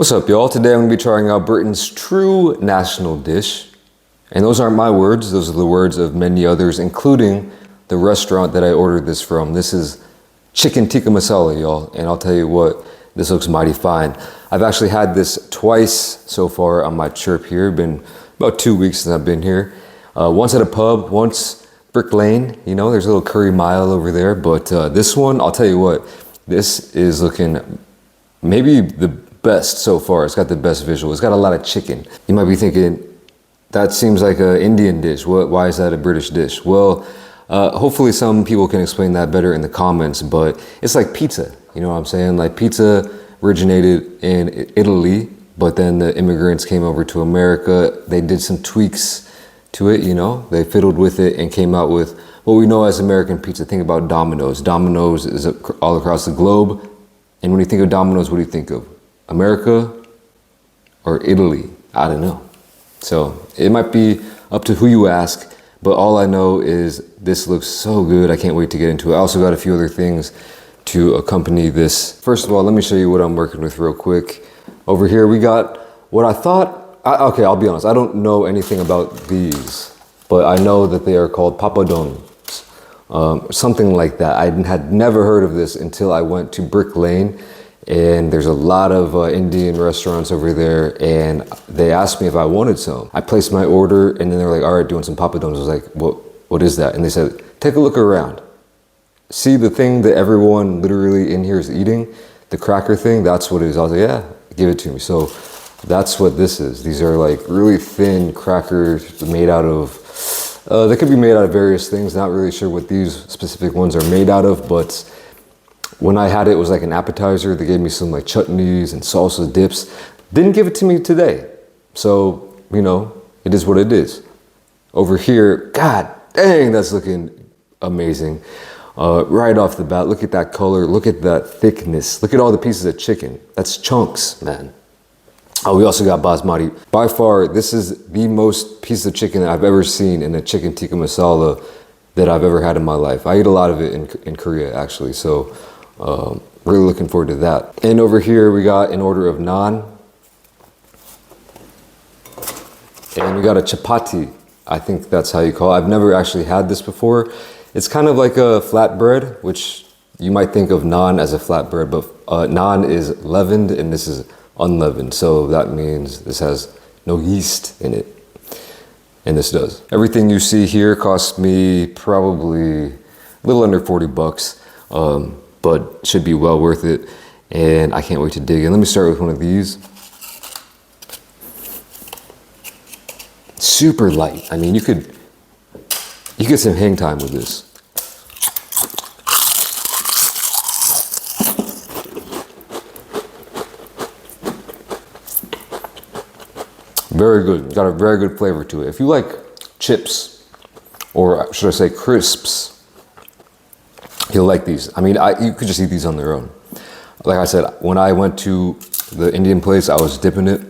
What's up, y'all? Today I'm going to be trying out Britain's true national dish. And those aren't my words, those are the words of many others, including the restaurant that I ordered this from. This is chicken tikka masala, y'all. And I'll tell you what, this looks mighty fine. I've actually had this twice so far on my trip here. Been about 2 weeks since I've been here. Once at a pub, once Brick Lane. You know, there's a little curry mile over there. But this one, I'll tell you what, this is looking maybe the best so far. It's got the best visual. It's got a lot of chicken. You might be thinking, that seems like an Indian dish. Why is that a British dish? Well, hopefully some people can explain that better in the comments, but it's like pizza. You know what I'm saying? Like pizza originated in Italy, but then the immigrants came over to America. They did some tweaks to it, you know? They fiddled with it and came out with what we know as American pizza. Think about Domino's. Domino's is all across the globe. And when you think of Domino's, what do you think of? America or Italy? I don't know. So it might be up to who you ask, but all I know is this looks so good. I can't wait to get into it. I also got a few other things to accompany this. First of all, let me show you what I'm working with real quick. Over here, we got what I thought, okay, I'll be honest. I don't know anything about these, but I know that they are called papadums, something like that. I had never heard of this until I went to Brick Lane. And there's a lot of Indian restaurants over there, and they asked me if I wanted some. I placed my order, and then they're like, all right, doing some papadums. I was like, what is that? And they said, take a look around. See the thing that everyone literally in here is eating? The cracker thing, that's what it is. I was like, yeah, give it to me. So that's what this is. These are like really thin crackers made out of, they could be made out of various things. Not really sure what these specific ones are made out of, but when I had it, it was like an appetizer. They gave me some like chutneys and salsa dips. Didn't give it to me today. So, you know, it is what it is. Over here, God dang, that's looking amazing. Right off the bat, look at that color. Look at that thickness. Look at all the pieces of chicken. That's chunks, man. Oh, we also got basmati. By far, this is the most piece of chicken that I've ever seen in a chicken tikka masala that I've ever had in my life. I eat a lot of it in Korea, actually. So, really looking forward to that. And over here we got an order of naan. And we got a chapati. I think that's how you call it. I've never actually had this before. It's kind of like a flatbread, which you might think of naan as a flatbread, but naan is leavened and this is unleavened. So that means this has no yeast in it. And this does. Everything you see here cost me probably a little under 40 bucks. But should be well worth it. And I can't wait to dig in. Let me start with one of these. Super light. I mean, you could get some hang time with this. Very good. Got a very good flavor to it. If you like chips, or should I say crisps, you'll like these. I mean, you could just eat these on their own. Like I said, when I went to the Indian place, I was dipping it.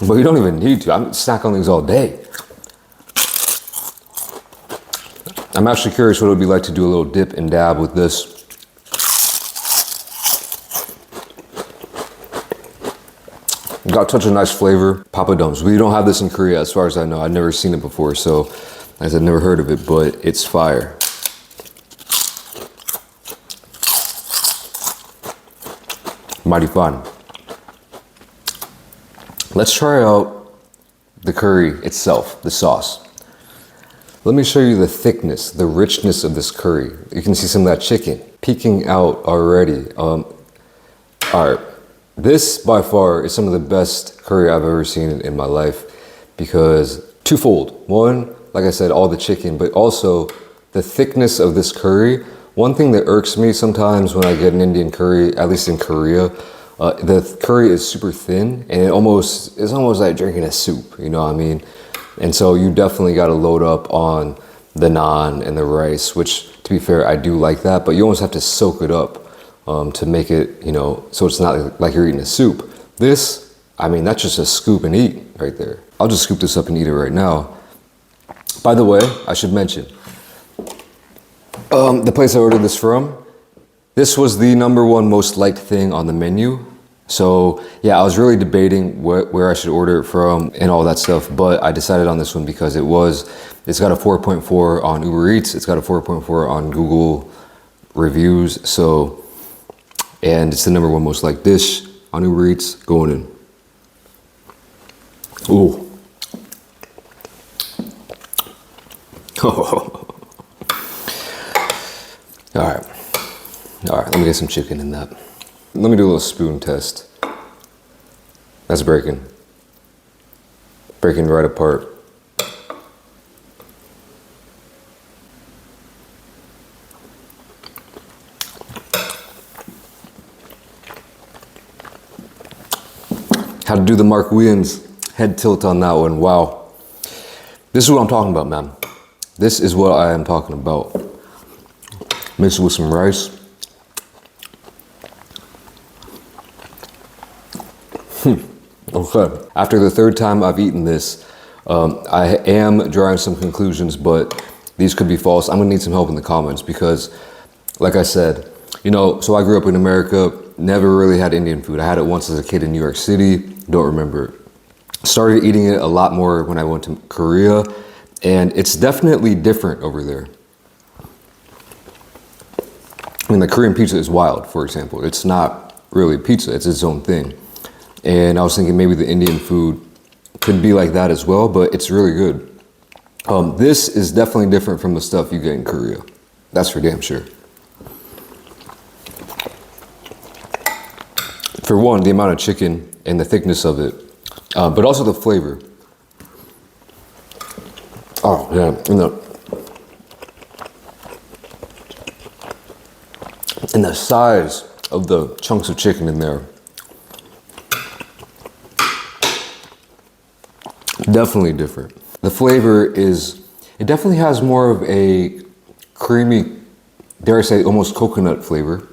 But you don't even need to. I'm snack on these all day. I'm actually curious what it would be like to do a little dip and dab with this. Got such a nice flavor. Papadums. We don't have this in Korea as far as I know. I've never seen it before, so as I've never heard of it, but it's fire. Mighty fun. Let's try out the curry itself, the sauce. Let me show you the thickness, the richness of this curry. You can see some of that chicken peeking out already. All right, this by far is some of the best curry I've ever seen in my life because twofold. One, like I said, all the chicken, but also the thickness of this curry. One thing that irks me sometimes when I get an Indian curry, at least in Korea, the curry is super thin and it's almost like drinking a soup, you know what I mean? And so you definitely got to load up on the naan and the rice, which to be fair, I do like that, but you almost have to soak it up to make it, you know, so it's not like you're eating a soup. This, I mean, that's just a scoop and eat right there. I'll just scoop this up and eat it right now. By the way, I should mention, the place I ordered this from, this was the #1 most liked thing on the menu. So yeah, I was really debating where I should order it from and all that stuff, but I decided on this one because it's got a 4.4 on Uber Eats, it's got a 4.4 on Google reviews, so, and it's the #1 most liked dish on Uber Eats, going in. Ooh. All right, let me get some chicken in that. Let me do a little spoon test. That's breaking right apart. Had to do the Mark Williams head tilt on that one. Wow. This is what I'm talking about, man. This is what I am talking about. Mix it with some rice. Okay. After the third time I've eaten this, I am drawing some conclusions, but these could be false. I'm gonna need some help in the comments because, like I said, you know, so I grew up in America, never really had Indian food. I had it once as a kid in New York City, don't remember. Started eating it a lot more when I went to Korea, and it's definitely different over there. I mean, the Korean pizza is wild, for example. It's not really pizza, it's its own thing. And I was thinking maybe the Indian food could be like that as well, but it's really good. This is definitely different from the stuff you get in Korea. That's for damn sure. For one, the amount of chicken and the thickness of it, but also the flavor. Oh, yeah, and the size of the chunks of chicken in there. Definitely different. The flavor it definitely has more of a creamy, dare I say, almost coconut flavor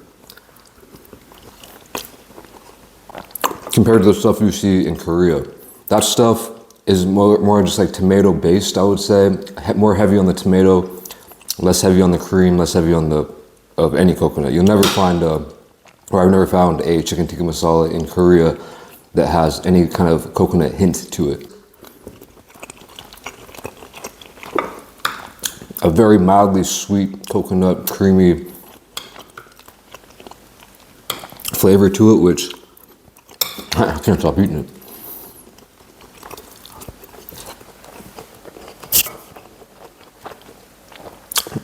compared to the stuff you see in Korea. That stuff is more just like tomato based, I would say. More heavy on the tomato, less heavy on the cream, less heavy on of any coconut. You'll never find or I've never found a chicken tikka masala in Korea that has any kind of coconut hint to it. A very mildly sweet coconut, creamy flavor to it, which I can't stop eating it.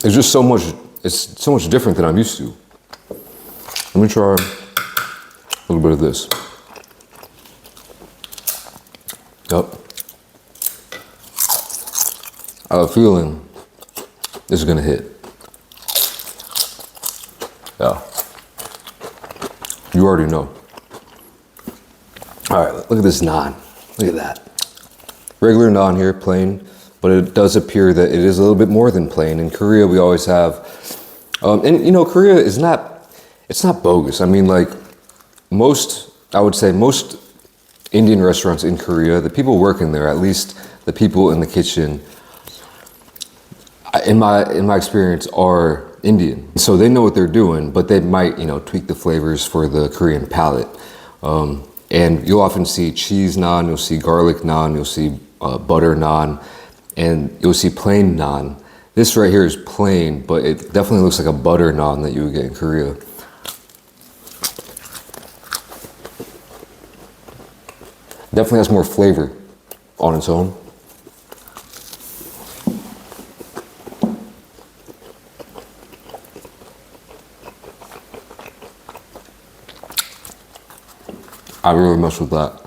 It's just so much, it's so much different than I'm used to. Let me try a little bit of this. Yep. I have a feeling this is gonna hit. Yeah. You already know. All right, look at this naan. Look at that. Regular naan here, plain, but it does appear that it is a little bit more than plain. In Korea, we always have, and you know, Korea is it's not bogus. I mean, like I would say most Indian restaurants in Korea, the people working there, at least the people in the kitchen, in my experience, are Indian. So they know what they're doing, but they might, you know, tweak the flavors for the Korean palate. And you'll often see cheese naan, you'll see garlic naan, you'll see butter naan, and you'll see plain naan. This right here is plain, but it definitely looks like a butter naan that you would get in Korea. Definitely has more flavor on its own. I really mess with that,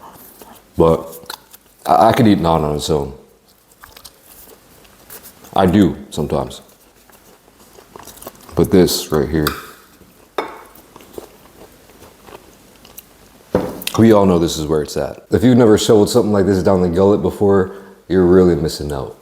but I could eat naan on its own. I do sometimes, but this right here, we all know this is where it's at. If you've never shoveled something like this down the gullet before, you're really missing out.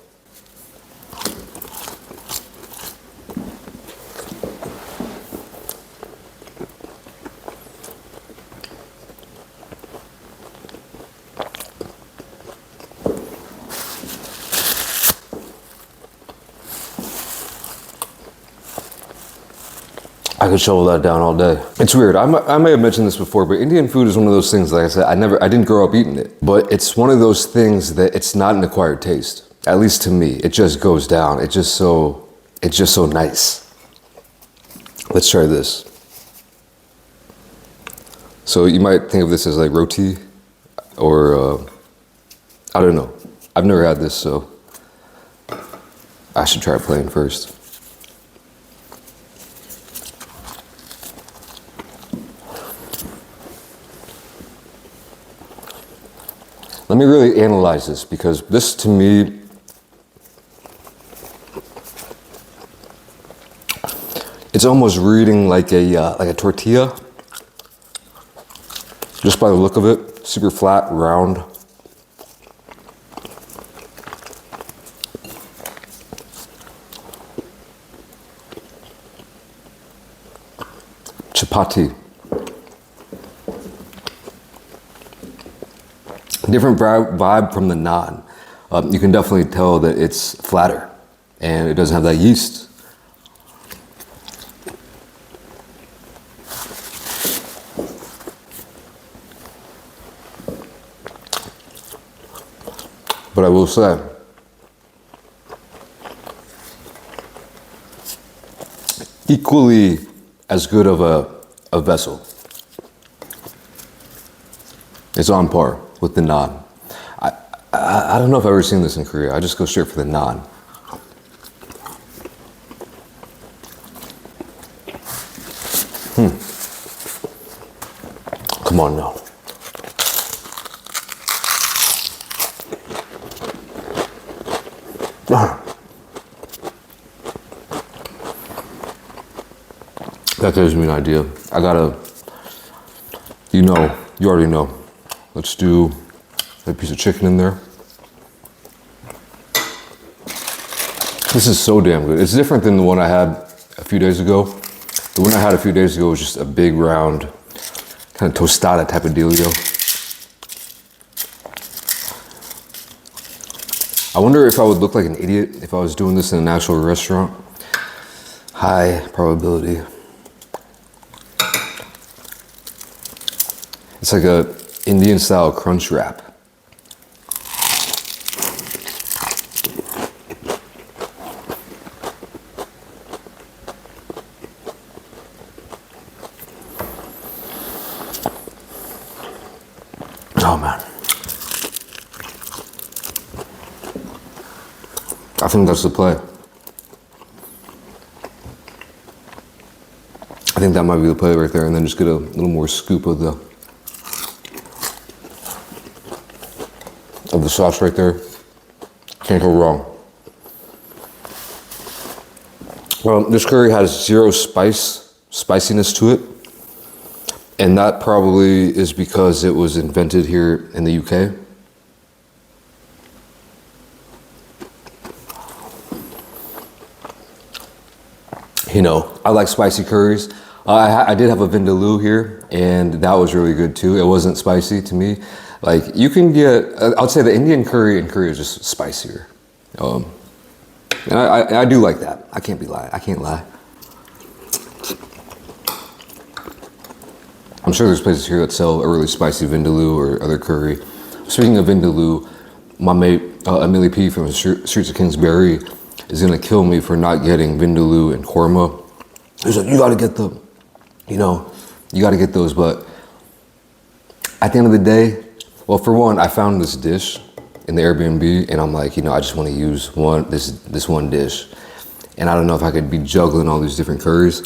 I could shovel that down all day. It's weird. I may have mentioned this before, but Indian food is one of those things, like I said, I didn't grow up eating it, but it's one of those things that it's not an acquired taste. At least to me, it just goes down. It's just so nice. Let's try this. So you might think of this as like roti or, I don't know. I've never had this, so I should try plain first. Let me really analyze this, because this to me, it's almost reading like a tortilla, just by the look of it. Super flat, round. Chapati. Different vibe from the naan. You can definitely tell that it's flatter and it doesn't have that yeast. But I will say, equally as good of a vessel. It's on par with the naan. I don't know if I've ever seen this in Korea. I just go straight for the naan. Come on now. That gives me an idea. I gotta, you already know. Let's do a piece of chicken in there. This is so damn good. It's different than the one I had a few days ago. The one I had a few days ago was just a big round, kind of tostada type of dealio. I wonder if I would look like an idiot if I was doing this in an actual restaurant. High probability. It's like a Indian style crunch wrap. Oh man. I think that's the play. I think that might be the play right there, and then just get a little more scoop of the sauce right there. Can't go wrong. Well, this curry has zero spiciness to it. And that probably is because it was invented here in the UK. You know, I like spicy curries. I did have a vindaloo here, and that was really good too. It wasn't spicy to me. Like, you can get, I'd say the Indian curry in Korea is just spicier. And I do like that. I can't lie. I'm sure there's places here that sell a really spicy vindaloo or other curry. Speaking of vindaloo, my mate, Emily P from Streets of Kingsbury is gonna kill me for not getting vindaloo and korma. He's like, you gotta get them. You gotta get those, but at the end of the day, well, for one, I found this dish in the Airbnb, and I'm like, I just want to use this one dish, and I don't know if I could be juggling all these different curries.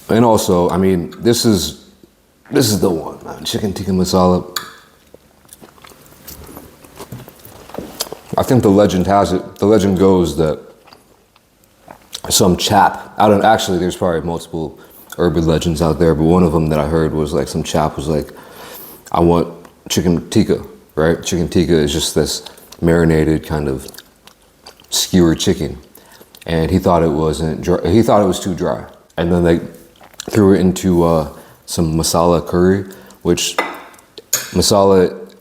And also, I mean, this is the one, man. Chicken tikka masala. I think the legend has it. The legend goes that some chap, actually, there's probably multiple urban legends out there, but one of them that I heard was like, some chap was like, I want chicken tikka, right? Chicken tikka is just this marinated kind of skewered chicken. And he thought it wasn't dry. He thought it was too dry. And then they threw it into some masala curry, which masala,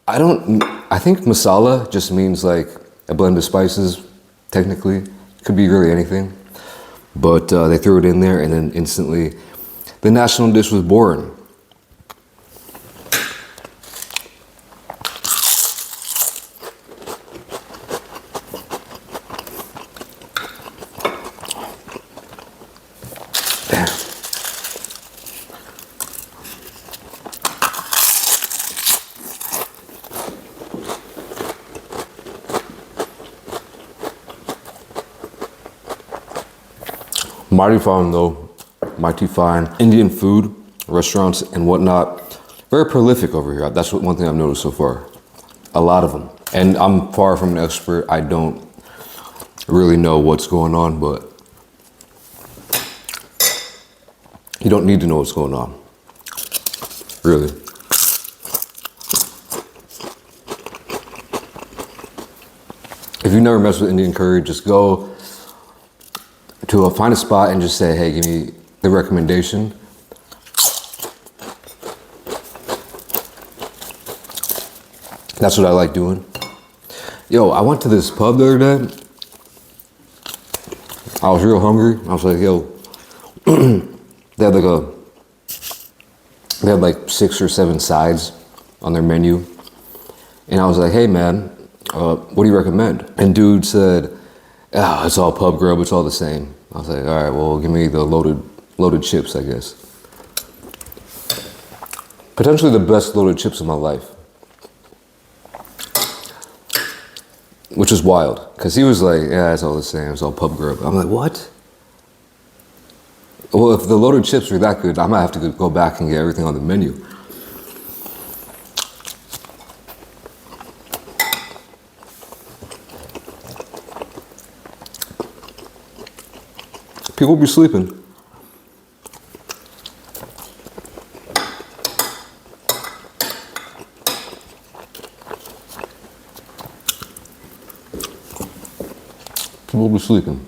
I think masala just means like a blend of spices, technically. Could be really anything. But they threw it in there, and then instantly the national dish was born. Mighty fine though, mighty fine. Indian food, restaurants and whatnot, very prolific over here. That's one thing I've noticed so far. A lot of them. And I'm far from an expert. I don't really know what's going on, but you don't need to know what's going on. Really. If you've never messed with Indian curry, just go to find a spot and just say, hey, give me the recommendation. That's what I like doing. Yo, I went to this pub the other day. I was real hungry. I was like, yo, they had like 6 or 7 sides on their menu. And I was like, hey man, what do you recommend? And dude said, oh, it's all pub grub, it's all the same. I was like, all right, well, give me the loaded chips, I guess. Potentially the best loaded chips of my life. Which is wild, because he was like, yeah, it's all the same, it's all pub grub. I'm like, what? Well, if the loaded chips are that good, I might have to go back and get everything on the menu. People be sleeping. People be sleeping.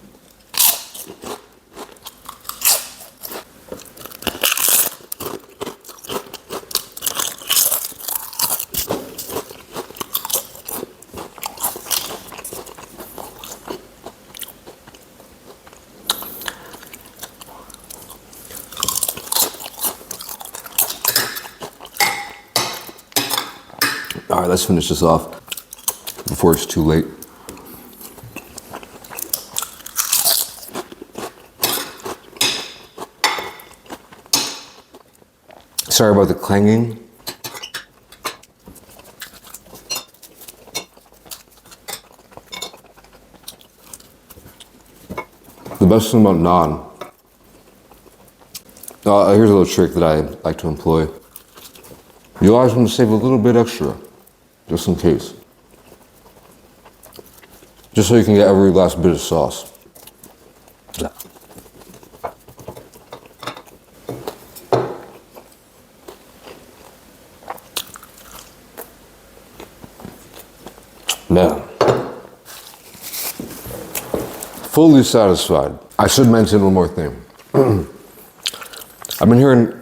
All right, let's finish this off before it's too late. Sorry about the clanging. The best thing about naan, here's a little trick that I like to employ. You always want to save a little bit extra, just in case. Just so you can get every last bit of sauce. Man, fully satisfied. I should mention one more thing. I've been hearing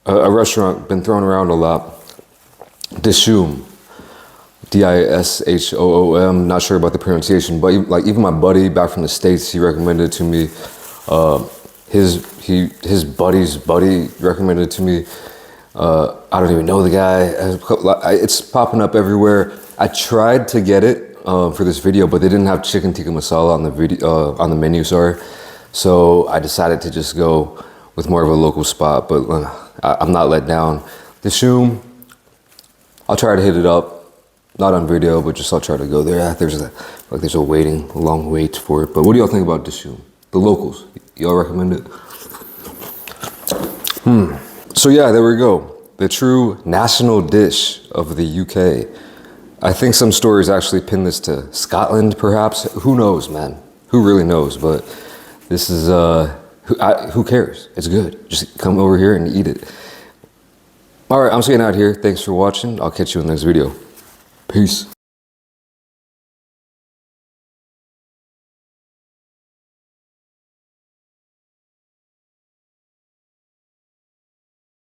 a restaurant been thrown around a lot. Dishoom, D-I-S-H-O-O-M. Not sure about the pronunciation, but even my buddy back from the States, he recommended it to me. His buddy's buddy recommended it to me. I don't even know the guy. It's popping up everywhere. I tried to get it for this video, but they didn't have chicken tikka masala on the video on the menu. Sorry, so I decided to just go with more of a local spot. But I'm not let down. Dishoom, I'll try to hit it up. Not on video, but just I'll try to go there. There's a long wait for it. But what do y'all think about Dishoom? The locals, y'all recommend it? So yeah, there we go. The true national dish of the UK. I think some stories actually pin this to Scotland, perhaps. Who knows, man? Who really knows? But this is, who cares? It's good. Just come over here and eat it. All right, I'm staying out here. Thanks for watching. I'll catch you in the next video. Peace.